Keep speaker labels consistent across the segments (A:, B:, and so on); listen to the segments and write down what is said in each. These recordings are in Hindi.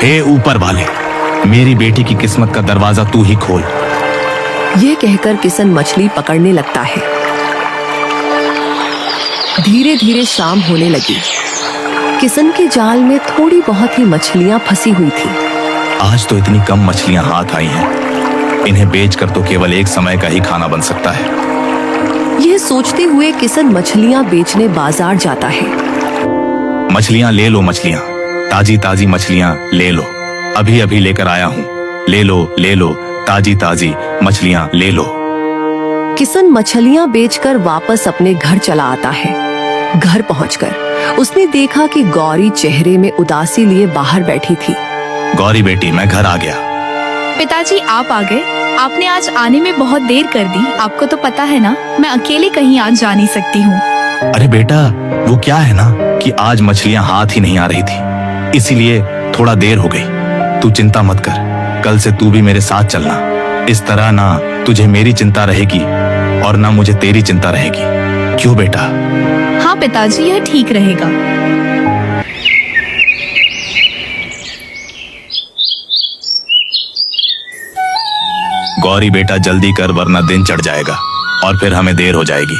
A: हे ऊपर वाले, मेरी बेटी की किस्मत का दरवाजा तू ही खोल।
B: ये कहकर किशन मछली पकड़ने लगता है। धीरे धीरे शाम होने लगी। किशन के जाल में थोड़ी बहुत ही मछलियां फंसी हुई थी।
A: आज तो इतनी कम मछलियां हाथ आई हैं, इन्हें बेचकर तो केवल एक समय का ही खाना बन सकता है।
B: यह सोचते हुए किशन मछलियां बेचने बाजार जाता है।
A: मछलियां ले लो, मछलियां, ताजी ताजी मछलियां ले लो, अभी अभी लेकर आया हूँ। ले लो, ताजी ताजी मछलियां ले लो।
B: किशन मछलियां बेचकर वापस अपने घर चला आता है। घर पहुंचकर उसने देखा कि गौरी चेहरे में उदासी लिए बाहर बैठी थी।
A: गौरी बेटी, मैं घर आ गया।
C: पिताजी, आप आ गए? आपने आज आने में बहुत देर कर दी। आपको तो पता है ना, मैं अकेले कहीं आज जा नहीं सकती हूँ।
A: अरे बेटा, वो क्या है ना कि आज मछलियां हाथ ही नहीं आ रही थी, इसीलिए थोड़ा देर हो गई। तू चिंता मत कर, कल से तू भी मेरे साथ चलना। इस तरह ना तुझे मेरी चिंता रहेगी और ना मुझे तेरी चिंता रहेगी। क्यों बेटा?
C: हाँ पिताजी, यह ठीक रहेगा।
A: गौरी बेटा, जल्दी कर वरना दिन चढ़ जाएगा और फिर हमें देर हो जाएगी।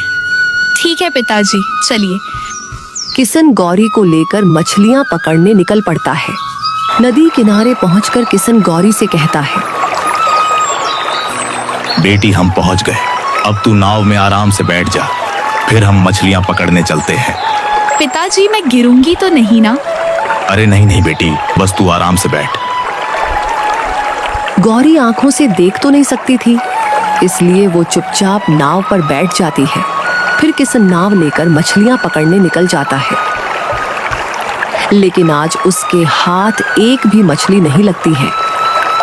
C: ठीक है पिताजी, चलिए।
B: किशन गौरी को लेकर मछलियां पकड़ने निकल पड़ता है। नदी किनारे पहुंचकर किशन गौरी से कहता है,
A: बेटी, हम पहुंच गए। अब तू नाव में आराम से बैठ जा, फिर हम मछलियां पकड़ने चलते हैं।
C: पिताजी, मैं गिरूंगी तो नहीं ना?
A: अरे नहीं बेटी, बस तू आराम से बैठ।
B: गौरी आंखों से देख तो नहीं सकती थी, इसलिए वो चुपचाप नाव पर बैठ जाती है। फिर किशन नाव लेकर मछलियां पकड़ने निकल जाता है, लेकिन आज उसके हाथ एक भी मछली नहीं लगती है।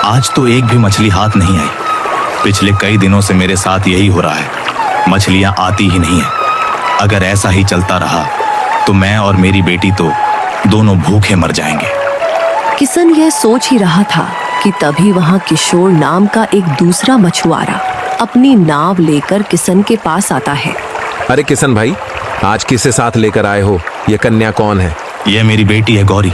A: आज तो एक भी मछली हाथ नहीं आई। पिछले कई दिनों से मेरे साथ यही हो रहा है, मछलियां आती ही नहीं है। अगर ऐसा ही चलता रहा तो मैं और मेरी बेटी तो दोनों भूखे मर जाएंगे।
B: किशन यह सोच ही रहा था कि तभी वहां किशोर नाम का एक दूसरा मछुआरा अपनी नाव लेकर किशन के पास आता है।
D: अरे किशन भाई, आज किसे साथ लेकर आए हो? ये कन्या कौन है?
A: ये मेरी बेटी है गौरी।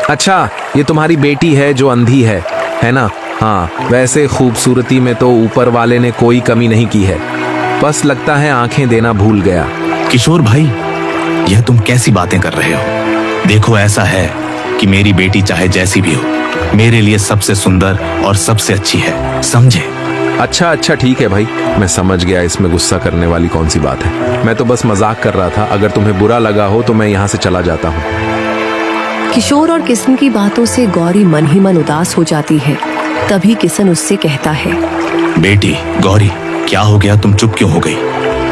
D: अच्छा, ये तुम्हारी बेटी है जो अंधी है ना? हाँ, वैसे खूबसूरती में तो ऊपर वाले ने कोई कमी नहीं की है, बस लगता है आंखें देना भूल गया।
A: किशोर भाई, यह तुम कैसी बातें कर रहे हो? देखो, ऐसा है कि मेरी बेटी चाहे जैसी भी हो, मेरे लिए सबसे सुंदर और सबसे अच्छी है, समझे?
D: अच्छा ठीक है भाई, मैं समझ गया। इसमें गुस्सा करने वाली कौन सी बात है? मैं तो बस मजाक कर रहा था। अगर तुम्हें बुरा लगा हो तो मैं यहाँ से चला जाता हूँ।
B: किशोर और किशन की बातों से गौरी मन ही मन उदास हो जाती है। तभी किशन उससे कहता है,
A: बेटी गौरी, क्या हो गया? तुम चुप क्यों हो गई?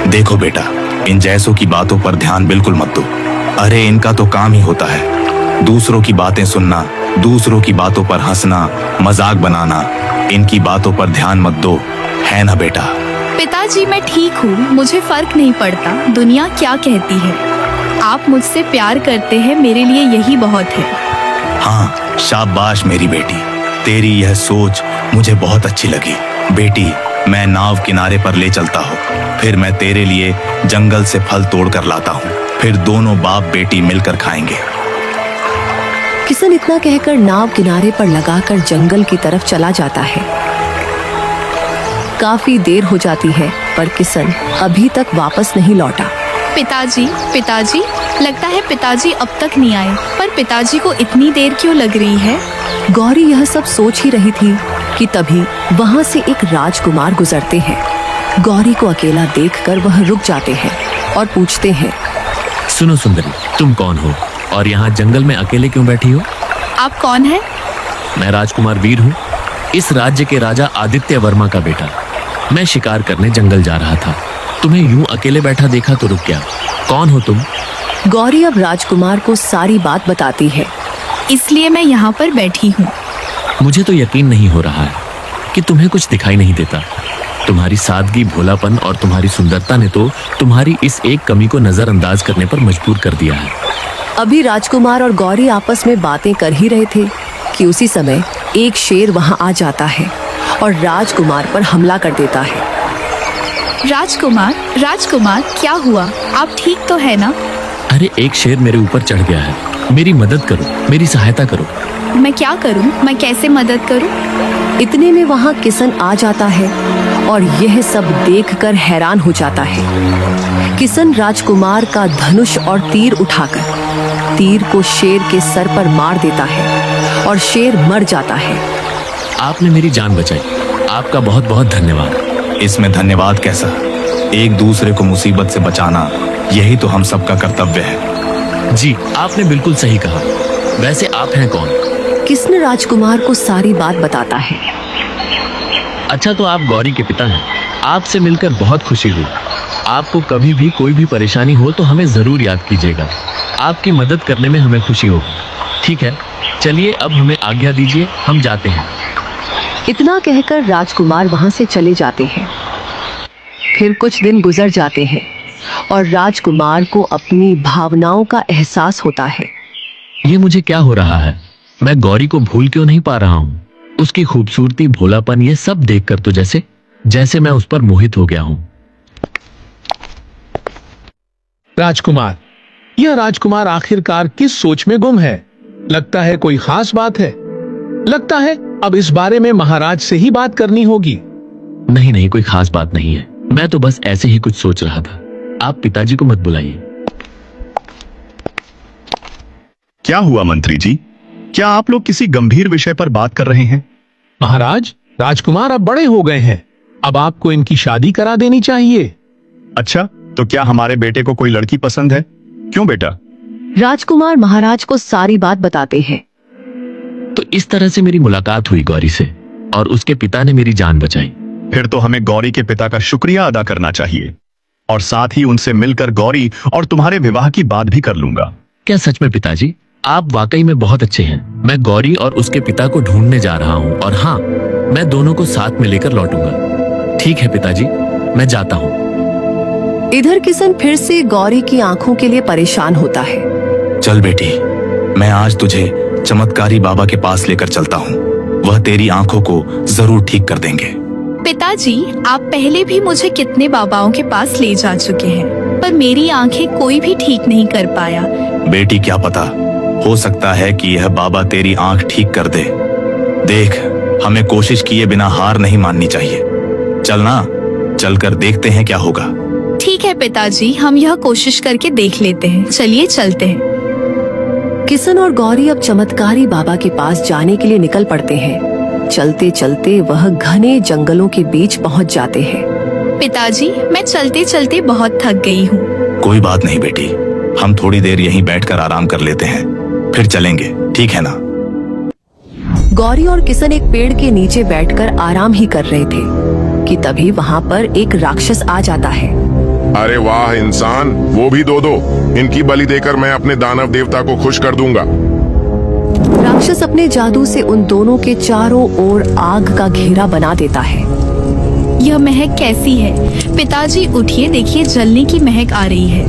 A: देखो बेटा, इन जैसों की बातों पर ध्यान बिल्कुल मत दो। अरे इनका तो काम ही होता है दूसरों की बातें सुनना, दूसरों की बातों पर हंसना, मजाक बनाना। इनकी बातों पर ध्यान मत दो, है ना बेटा?
C: पिताजी, मैं ठीक हूँ, मुझे फर्क नहीं पड़ता दुनिया क्या कहती है। आप मुझसे प्यार करते हैं, मेरे लिए यही बहुत है।
A: हाँ, शाबाश मेरी बेटी, तेरी यह सोच मुझे बहुत अच्छी लगी। बेटी, मैं नाव किनारे पर ले चलता हूँ, फिर मैं तेरे लिए जंगल से फल तोड़ कर लाता हूँ, फिर दोनों बाप बेटी मिलकर खाएंगे।
B: किशन इतना कहकर नाव किनारे पर लगाकर जंगल की तरफ चला जाता है। काफी देर हो जाती है पर किशन अभी तक वापस नहीं लौटा।
C: पिताजी, लगता है पिताजी अब तक नहीं आए। पर पिताजी को इतनी देर क्यों लग रही है?
B: गौरी यह सब सोच ही रही थी कि तभी वहां से एक राजकुमार गुजरते हैं। गौरी को अकेला देखकर वह रुक जाते हैं और पूछते हैं,
E: सुनो सुंदरी, तुम कौन हो और यहाँ जंगल में अकेले क्यों बैठी हो?
C: आप कौन है?
E: मैं राजकुमार वीर हूँ, इस राज्य के राजा आदित्य वर्मा का बेटा। मैं शिकार करने जंगल जा रहा था, तुम्हें यूं अकेले बैठा देखा तो रुक गया। कौन हो तुम?
B: गौरी अब राजकुमार को सारी बात बताती है।
C: इसलिए मैं यहाँ पर बैठी हूँ।
E: मुझे तो यकीन नहीं हो रहा है कि तुम्हें कुछ दिखाई नहीं देता। तुम्हारी सादगी, भोलापन और तुम्हारी सुंदरता ने तो तुम्हारी इस एक कमी को नजरअंदाज करने पर मजबूर कर दिया है।
B: अभी राजकुमार और गौरी आपस में बातें कर ही रहे थे कि उसी समय एक शेर वहां आ जाता है और राजकुमार पर हमला कर देता है।
C: राजकुमार, क्या हुआ? आप ठीक तो है ना?
E: अरे एक शेर मेरे ऊपर चढ़ गया है, मेरी मदद करो, मेरी सहायता करो।
C: मैं क्या करूं? मैं कैसे मदद करूं?
B: इतने में वहां किशन आ जाता है और यह सब देखकर हैरान हो जाता है। किशन राजकुमार का धनुष और तीर उठाकर तीर को शेर के सर पर मार देता है और शेर मर जाता है।
E: आपने मेरी जान बचाई। आपका बहुत बहुत धन्यवाद।
A: इसमें धन्यवाद कैसा? एक दूसरे को मुसीबत से बचाना यही तो हम सबका कर्तव्य है।
E: जी, आपने बिल्कुल सही कहा। वैसे आप हैं कौन?
B: किशन राजकुमार को सारी बात बताता है।
E: अच्छा, तो आप गौरी के पिता हैं। आपसे मिलकर बहुत खुशी हुई। आपको कभी भी कोई भी परेशानी हो तो हमें जरूर याद कीजिएगा। आपकी मदद करने में हमें खुशी होगी। ठीक है, चलिए अब हमें आज्ञा दीजिए, हम जाते हैं।
B: इतना कहकर राजकुमार वहां से चले जाते हैं। फिर कुछ दिन गुजर जाते हैं और राजकुमार को अपनी भावनाओं का एहसास होता है।
E: ये मुझे क्या हो रहा है? मैं गौरी को भूल क्यों नहीं पा रहा हूँ? उसकी खूबसूरती, भोलापन, ये सब देखकर तो जैसे मैं उस पर मोहित हो गया हूँ।
F: राजकुमार, यह राजकुमार आखिरकार किस सोच में गुम है? लगता है कोई खास बात है। लगता है अब इस बारे में महाराज से ही बात करनी होगी।
E: नहीं नहीं, कोई खास बात नहीं है। मैं तो बस ऐसे ही कुछ सोच रहा था। आप पिताजी को मत बुलाइए।
G: क्या हुआ मंत्री जी? क्या आप लोग किसी गंभीर विषय पर बात कर रहे हैं?
F: महाराज, राजकुमार अब बड़े हो गए हैं। अब आपको इनकी शादी करा देनी चाहिए।
G: अच्छा, तो क्या हमारे बेटे को कोई लड़की पसंद है? क्यों बेटा?
B: राजकुमार महाराज को सारी बात बताते हैं।
E: तो इस तरह से मेरी मुलाकात हुई गौरी से और उसके पिता ने मेरी जान बचाई।
G: फिर तो हमें गौरी के पिता का शुक्रिया अदा करना चाहिए और साथ ही उनसे मिलकर गौरी और तुम्हारे विवाह की बात भी कर लूंगा।
E: क्या सच में पिताजी? आप वाकई में बहुत अच्छे हैं। मैं गौरी और उसके पिता को ढूंढने जा रहा हूँ और हाँ, मैं दोनों को साथ में लेकर लौटूंगा। ठीक है पिताजी, मैं जाता हूँ।
B: इधर किशन फिर से गौरी की आंखों के लिए परेशान होता है।
A: चल बेटी, मैं आज तुझे चमत्कारी बाबा के पास लेकर चलता हूँ। वह तेरी आंखों को जरूर ठीक कर देंगे।
C: पिताजी, आप पहले भी मुझे कितने बाबाओं के पास ले जा चुके हैं, पर मेरी आंखें कोई भी ठीक नहीं कर पाया।
A: बेटी, क्या पता, हो सकता है कि यह बाबा तेरी आंख ठीक कर दे। देख, हमें कोशिश किए बिना हार नहीं माननी चाहिए। चलना, चलकर देखते हैं क्या होगा।
C: ठीक है पिताजी, हम यह कोशिश करके देख लेते हैं। चलिए चलते हैं।
B: किशन और गौरी अब चमत्कारी बाबा के पास जाने के लिए निकल पड़ते हैं। चलते चलते वह घने जंगलों के बीच पहुंच जाते हैं।
C: पिताजी, मैं चलते चलते बहुत थक गई हूँ।
A: कोई बात नहीं बेटी, हम थोड़ी देर यहीं बैठकर आराम कर लेते हैं, फिर चलेंगे, ठीक है ना?
B: गौरी और किशन एक पेड़ के नीचे बैठकर आराम ही कर रहे थे कि तभी वहां पर एक राक्षस आ जाता है।
H: अरे वाह इंसान, वो भी दो। इनकी बलि देकर मैं अपने दानव देवता को खुश कर दूंगा।
B: राक्षस अपने जादू से उन दोनों के चारों ओर आग का घेरा बना देता है।
C: यह महक कैसी है? पिताजी उठिए, देखिए जलने की महक आ रही है।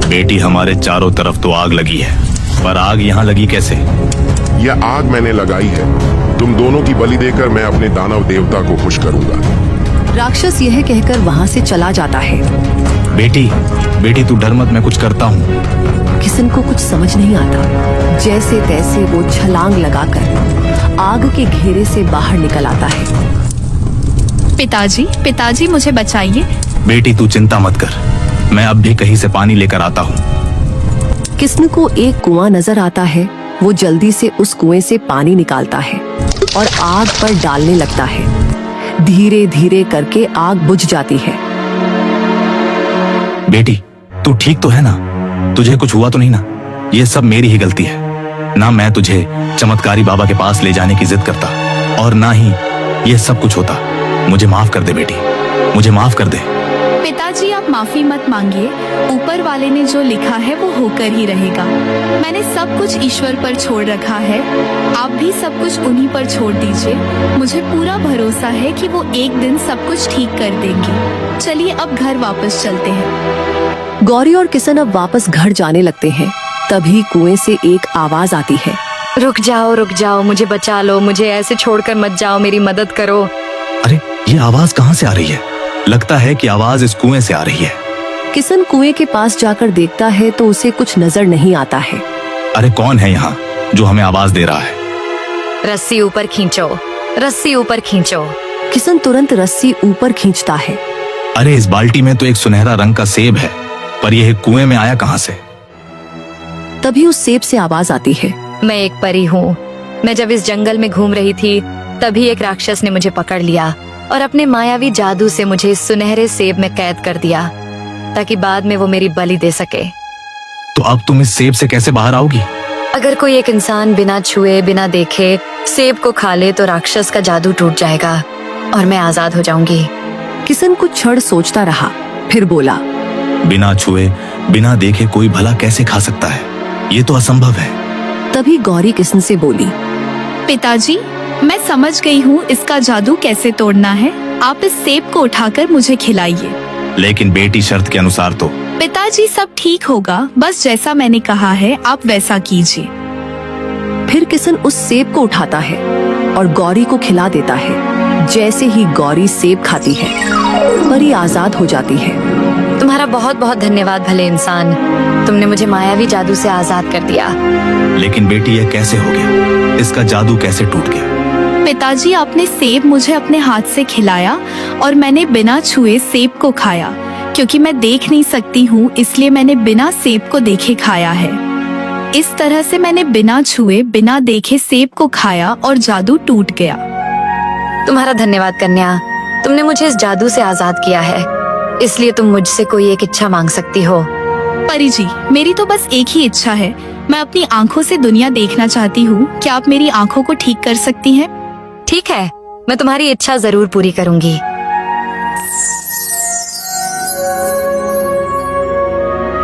A: बेटी, हमारे चारों तरफ तो आग लगी है, पर आग यहाँ लगी कैसे?
H: यह आग मैंने लगाई है। तुम दोनों की बलि देकर मैं अपने दानव देवता को खुश करूंगा।
B: राक्षस यह कहकर वहां से चला जाता है।
A: बेटी तू डर मत, मैं कुछ करता हूँ।
B: किशन को कुछ समझ नहीं आता। जैसे तैसे वो छलांग लगाकर आग के घेरे से बाहर निकल आता है।
C: पिताजी मुझे बचाइए।
A: बेटी तू चिंता मत कर, मैं अब भी कहीं से पानी लेकर आता हूँ।
B: किशन को एक कुआं नजर आता है। वो जल्दी से उस कुएं से पानी निकालता है और आग पर डालने लगता है। धीरे धीरे करके आग बुझ जाती है।
A: बेटी, तू ठीक तो है ना? तुझे कुछ हुआ तो नहीं ना? ये सब मेरी ही गलती है ना। मैं तुझे चमत्कारी बाबा के पास ले जाने की जिद करता और ना ही ये सब कुछ होता। मुझे माफ कर दे बेटी, मुझे माफ कर दे।
C: पिताजी, आप माफी मत मांगिए। ऊपर वाले ने जो लिखा है वो होकर ही रहेगा। मैंने सब कुछ ईश्वर पर छोड़ रखा है। आप भी सब कुछ उन्हीं पर छोड़ दीजिए। मुझे पूरा भरोसा है कि वो एक दिन सब कुछ ठीक कर देंगी। चलिए अब घर वापस चलते हैं।
B: गौरी और किशन अब वापस घर जाने लगते हैं। तभी कुएं से एक आवाज आती है।
I: रुक जाओ, मुझे बचा लो, मुझे ऐसे छोड़कर मत जाओ, मेरी मदद करो।
A: अरे, ये आवाज कहाँ से आ रही है? लगता है कि आवाज इस कुएं से आ रही है।
B: किशन कुएं के पास जाकर देखता है तो उसे कुछ नजर नहीं आता है।
A: अरे कौन है यहाँ? जो हमें आवाज दे रहा है।
I: रस्सी ऊपर खींचो, रस्सी ऊपर खींचो।
B: किशन तुरंत रस्सी ऊपर खींचता है।
A: अरे इस बाल्टी में तो एक सुनहरा रंग का सेब है, पर यह कुएं में आया कहां से?
B: तभी उस सेब से आवाज आती है।
I: मैं एक परी हूँ। मैं जब इस जंगल में घूम रही थी तभी एक राक्षस ने मुझे पकड़ लिया और अपने मायावी जादू से मुझे इस सुनहरे सेब में कैद कर दिया ताकि बाद में वो मेरी बलि दे सके।
A: तो अब तुम इस सेब से कैसे बाहर आओगी?
I: अगर कोई एक इंसान बिना छुए बिना देखे सेब को खा ले तो राक्षस का जादू टूट जाएगा और मैं आजाद हो जाऊंगी।
B: किशन कुछ क्षण सोचता रहा, फिर बोला,
A: बिना छुए बिना देखे कोई भला कैसे खा सकता है? ये तो असंभव है।
B: तभी गौरी किशन से बोली,
C: पिताजी, मैं समझ गई हूँ इसका जादू कैसे तोड़ना है। आप इस सेब को उठाकर मुझे खिलाइए।
A: लेकिन बेटी शर्त के अनुसार तो।
C: पिताजी सब ठीक होगा, बस जैसा मैंने कहा है आप वैसा कीजिए।
B: फिर किशन उस सेब को उठाता है और गौरी को खिला देता है। जैसे ही गौरी सेब खाती है, परी आजाद हो जाती है।
I: तुम्हारा बहुत बहुत धन्यवाद भले इंसान, तुमने मुझे मायावी जादू से आजाद कर दिया।
A: लेकिन बेटी ये कैसे हो गया? इसका जादू कैसे टूट गया?
C: पिताजी, आपने सेब मुझे अपने हाथ से खिलाया और मैंने बिना छुए सेब को खाया। क्योंकि मैं देख नहीं सकती हूँ इसलिए मैंने बिना सेब को देखे खाया है। इस तरह से मैंने बिना छुए बिना देखे सेब को खाया और जादू टूट गया।
I: तुम्हारा धन्यवाद कन्या, तुमने मुझे इस जादू से आजाद किया है, इसलिए तुम मुझसे कोई एक इच्छा मांग सकती हो।
C: परी जी, मेरी तो बस एक ही इच्छा है। मैं अपनी आँखों से दुनिया देखना चाहती हूँ। क्या आप मेरी आँखों को ठीक कर सकती हैं?
I: ठीक है, मैं तुम्हारी इच्छा जरूर पूरी करूंगी।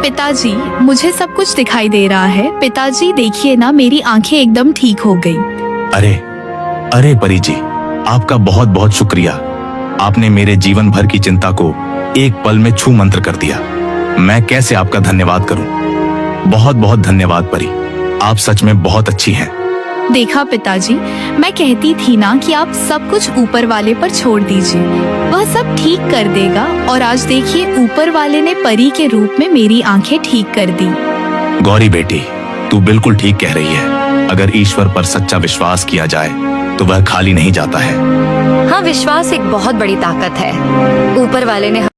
C: पिताजी, मुझे सब कुछ दिखाई दे रहा है। पिताजी देखिए ना, मेरी आंखें एकदम ठीक हो गई।
A: अरे अरे परी जी, आपका बहुत बहुत शुक्रिया। आपने मेरे जीवन भर की चिंता को एक पल में छू मंत्र कर दिया। मैं कैसे आपका धन्यवाद करूं? बहुत बहुत धन्यवाद परी, आप सच में बहुत अच्छी हैं।
C: देखा पिताजी, मैं कहती थी ना कि आप सब कुछ ऊपर वाले पर छोड़ दीजिए, वह सब ठीक कर देगा। और आज देखिए, ऊपर वाले ने परी के रूप में मेरी आंखें ठीक कर दी।
A: गौरी बेटी, तू बिल्कुल ठीक कह रही है। अगर ईश्वर पर सच्चा विश्वास किया जाए तो वह खाली नहीं जाता है।
I: हाँ, विश्वास एक बहुत बड़ी ताकत है। ऊपर वाले ने